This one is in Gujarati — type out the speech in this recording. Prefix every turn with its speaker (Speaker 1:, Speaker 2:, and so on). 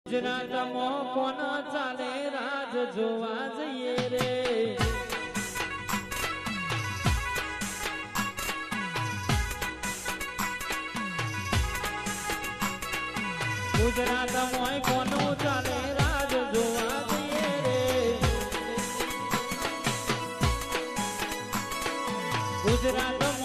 Speaker 1: ગુજરાતમાં કોનો ચાલે રાજ જોવા જઈએ રે ગુજરાતમાં કોનો ચાલે રાજ જોવા જઈએ રે ગુજરાત